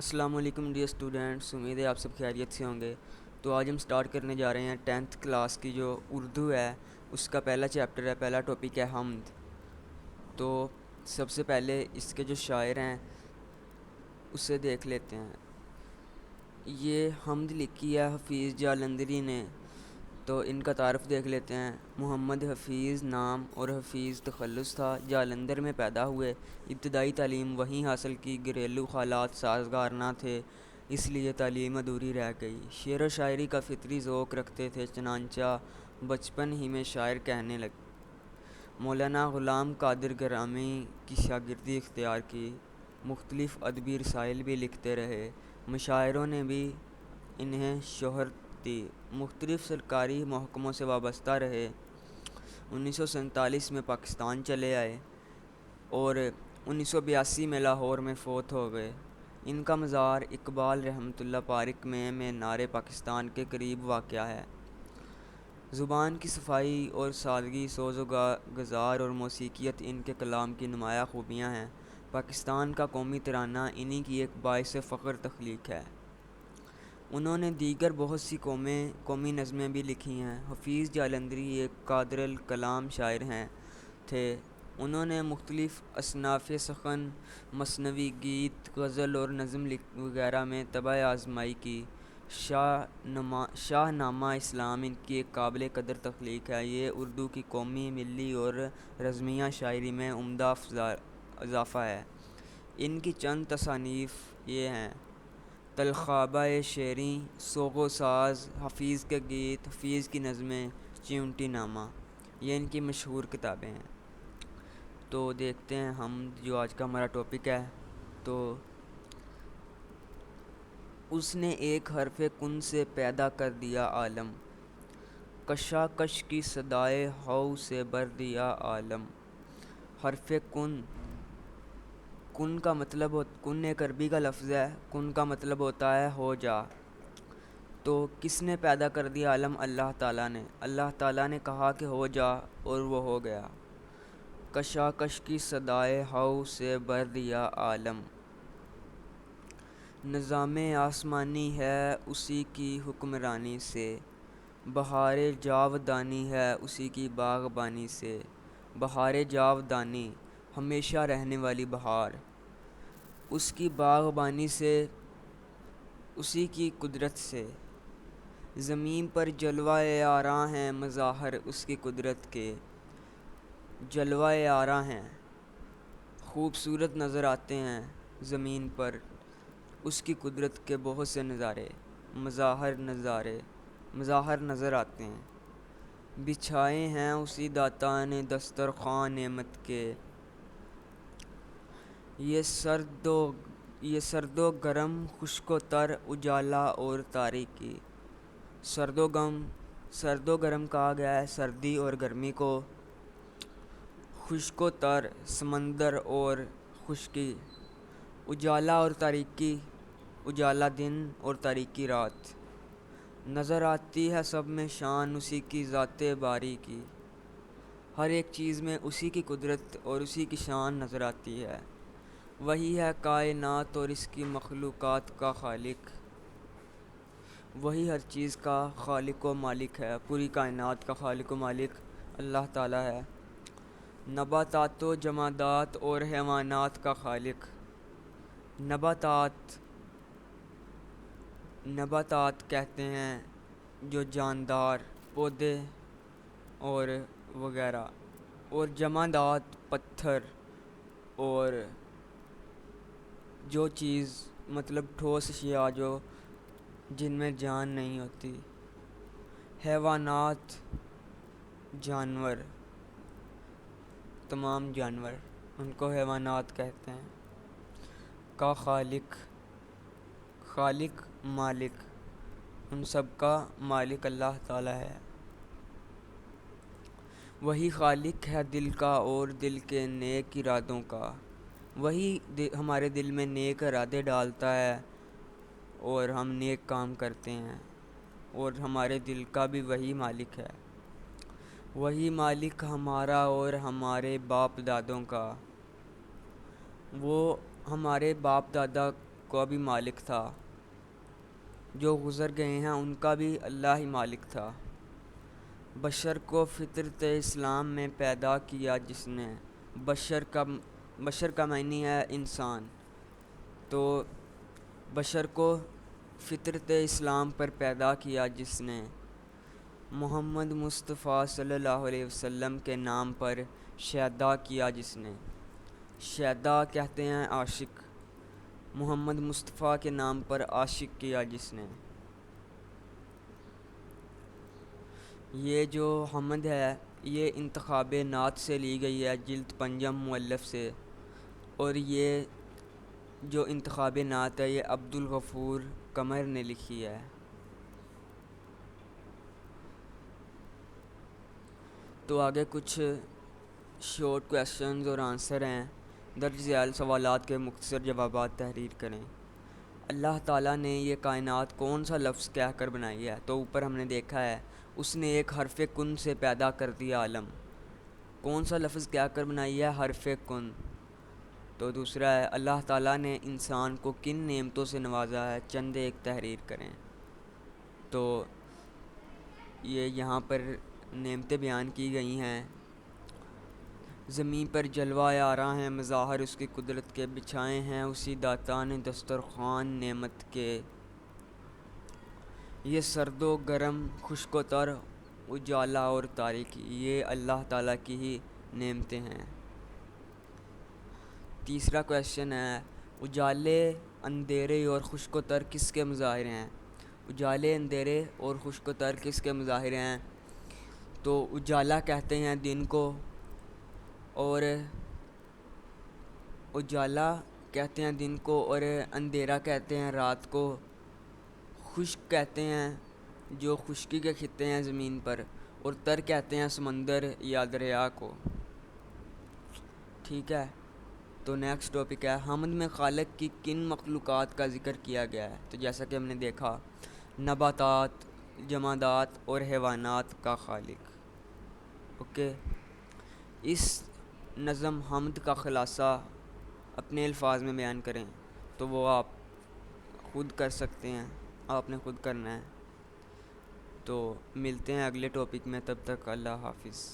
السلام علیکم dear students, امید ہے آپ سب خیریت سے ہوں گے۔ تو آج ہم سٹارٹ کرنے جا رہے ہیں 10th کلاس کی جو اردو ہے اس کا پہلا چیپٹر ہے، پہلا ٹاپک ہے حمد۔ تو سب سے پہلے اس کے جو شاعر ہیں اسے دیکھ لیتے ہیں۔ یہ حمد لکھی ہے حفیظ جالندری نے، تو ان کا تعارف دیکھ لیتے ہیں۔ محمد حفیظ نام اور حفیظ تخلص تھا، جالندھر میں پیدا ہوئے، ابتدائی تعلیم وہیں حاصل کی، گھریلو حالات سازگار نہ تھے اس لیے تعلیم ادھوری رہ گئی۔ شعر و شاعری کا فطری ذوق رکھتے تھے، چنانچہ بچپن ہی میں شاعر کہنے لگے۔ مولانا غلام قادر گرامی کی شاگردی اختیار کی، مختلف ادبی رسائل بھی لکھتے رہے، مشاعروں نے بھی انہیں شہرت دی، مختلف سرکاری محکموں سے وابستہ رہے۔ 1947 میں پاکستان چلے آئے اور 1982 میں لاہور میں فوت ہو گئے۔ ان کا مزار اقبال رحمۃ اللہ پارک میں مینار پاکستان کے قریب واقع ہے۔ زبان کی صفائی اور سادگی، سوز و گزار اور موسیقیت ان کے کلام کی نمایاں خوبیاں ہیں۔ پاکستان کا قومی ترانہ انہی کی ایک باعث فخر تخلیق ہے۔ انہوں نے دیگر بہت سی قومی نظمیں بھی لکھی ہیں۔ حفیظ جالندری ایک قادر الکلام شاعر تھے۔ انہوں نے مختلف اصناف سخن، مثنوی، گیت، غزل اور نظم وغیرہ میں طبع آزمائی کی۔ شاہ نامہ اسلام ان کی ایک قابل قدر تخلیق ہے۔ یہ اردو کی قومی، ملی اور رزمیہ شاعری میں عمدہ اضافہ ہے۔ ان کی چند تصانیف یہ ہیں: طلخابہ شیریں، سوگ و ساز، حفیظ کے گیت، حفیظ کی نظمیں، چیونٹی نامہ، یہ ان کی مشہور کتابیں ہیں۔ تو دیکھتے ہیں ہم جو آج کا ہمارا ٹاپک ہے۔ تو اس نے ایک حرف کن سے پیدا کر دیا عالم، کشاکش کی صدائے ہو سے بھر دیا عالم۔ حرف کن، کن کا مطلب کن ایک عربی کا لفظ ہے، کن کا مطلب ہوتا ہے ہو جا۔ تو کس نے پیدا کر دیا عالم؟ اللہ تعالیٰ نے۔ اللہ تعالیٰ نے کہا کہ ہو جا اور وہ ہو گیا۔ کشاکش کی صدائے ہو سے بھر دیا عالم، نظام آسمانی ہے اسی کی حکمرانی سے، بہار جاودانی ہے اسی کی باغبانی سے۔ بہار جاودانی، ہمیشہ رہنے والی بہار، اس کی باغبانی سے، اسی کی قدرت سے۔ زمین پر جلوہ آراں ہیں مظاہر اس کی قدرت کے، جلوہ آراں ہیں، خوبصورت نظر آتے ہیں زمین پر اس کی قدرت کے بہت سے نظارے، مظاہر نظر آتے ہیں۔ بچھائے ہیں اسی داتا نے دسترخوان نعمت کے، یہ سرد و گرم، خشک و تر، اجالا اور تاریکی۔ سرد و گرم کہا گیا ہے سردی اور گرمی کو، خشک و تر سمندر اور خشکی، اجالا اور تاریکی، اجالا دن اور تاریکی رات۔ نظر آتی ہے سب میں شان اسی کی ذات باری کی، ہر ایک چیز میں اسی کی قدرت اور اسی کی شان نظر آتی ہے۔ وہی ہے کائنات اور اس کی مخلوقات کا خالق، وہی ہر چیز کا خالق و مالک ہے، پوری کائنات کا خالق و مالک اللہ تعالیٰ ہے۔ نباتات و جمادات اور حیوانات کا خالق۔ نباتات کہتے ہیں جو جاندار پودے اور وغیرہ، اور جمادات پتھر اور جو چیز مطلب ٹھوس اشیاء جو جن میں جان نہیں ہوتی۔ حیوانات، جانور، تمام جانور ان کو حیوانات کہتے ہیں۔ کا خالق، خالق مالک، ان سب کا مالک اللہ تعالیٰ ہے۔ وہی خالق ہے دل کا اور دل کے نیک ارادوں کا، وہی ہمارے دل میں نیک ارادے ڈالتا ہے اور ہم نیک کام کرتے ہیں، اور ہمارے دل کا بھی وہی مالک ہے۔ وہی مالک ہمارا اور ہمارے باپ دادوں کا، وہ ہمارے باپ دادا کا بھی مالک تھا، جو گزر گئے ہیں ان کا بھی اللہ ہی مالک تھا۔ بشر کو فطرت اسلام میں پیدا کیا جس نے، بشر کا معنی ہے انسان، تو بشر کو فطرت اسلام پر پیدا کیا جس نے، محمد مصطفیٰ صلی اللہ علیہ وسلم کے نام پر شیدا کیا جس نے۔ شیدا کہتے ہیں عاشق، محمد مصطفیٰ کے نام پر عاشق کیا جس نے۔ یہ جو حمد ہے یہ انتخاب نعت سے لی گئی ہے، جلد پنجم مؤلف سے، اور یہ جو انتخاب نعت ہے یہ عبدالغفور قمر نے لکھی ہے۔ تو آگے کچھ شارٹ کویشچنز اور آنسر ہیں، درج ذیل سوالات کے مختصر جوابات تحریر کریں۔ اللہ تعالیٰ نے یہ کائنات کون سا لفظ کہہ کر بنائی ہے؟ تو اوپر ہم نے دیکھا ہے اس نے ایک حرف کن سے پیدا کر دیا عالم۔ کون سا لفظ کہہ کر بنائی ہے؟ حرف کن۔ تو دوسرا ہے اللہ تعالیٰ نے انسان کو کن نعمتوں سے نوازا ہے؟ چند ایک تحریر کریں۔ تو یہ یہاں پر نعمتیں بیان کی گئی ہیں، زمین پر جلوہ آراں ہیں مظاہر اس کی قدرت کے، بچھائے ہیں اسی داتا نے دسترخوان نعمت کے، یہ سرد و گرم خشک و تر اجالا اور تاریکی، یہ اللہ تعالیٰ کی ہی نعمتیں ہیں۔ تیسرا کویشچن ہے اجالے اندھیرے اور خشک و تر کس کے مظاہر ہیں؟ اجالے اندھیرے اور خشک و تر کس کے مظاہر ہیں؟ تو اجالا کہتے ہیں دن کو، اور اجالا کہتے ہیں دن کو، اور اندھیرا کہتے ہیں رات کو، خشک کہتے ہیں جو خشکی کے خطے ہیں زمین پر، اور تر کہتے ہیں سمندر یا دریا کو۔ ٹھیک ہے، تو نیکسٹ ٹاپک ہے حمد میں خالق کی کن مخلوقات کا ذکر کیا گیا ہے؟ تو جیسا کہ ہم نے دیکھا نباتات، جمادات اور حیوانات کا خالق۔ اوکے، اس نظم حمد کا خلاصہ اپنے الفاظ میں بیان کریں، تو وہ آپ خود کر سکتے ہیں، آپ نے خود کرنا ہے۔ تو ملتے ہیں اگلے ٹاپک میں، تب تک اللہ حافظ۔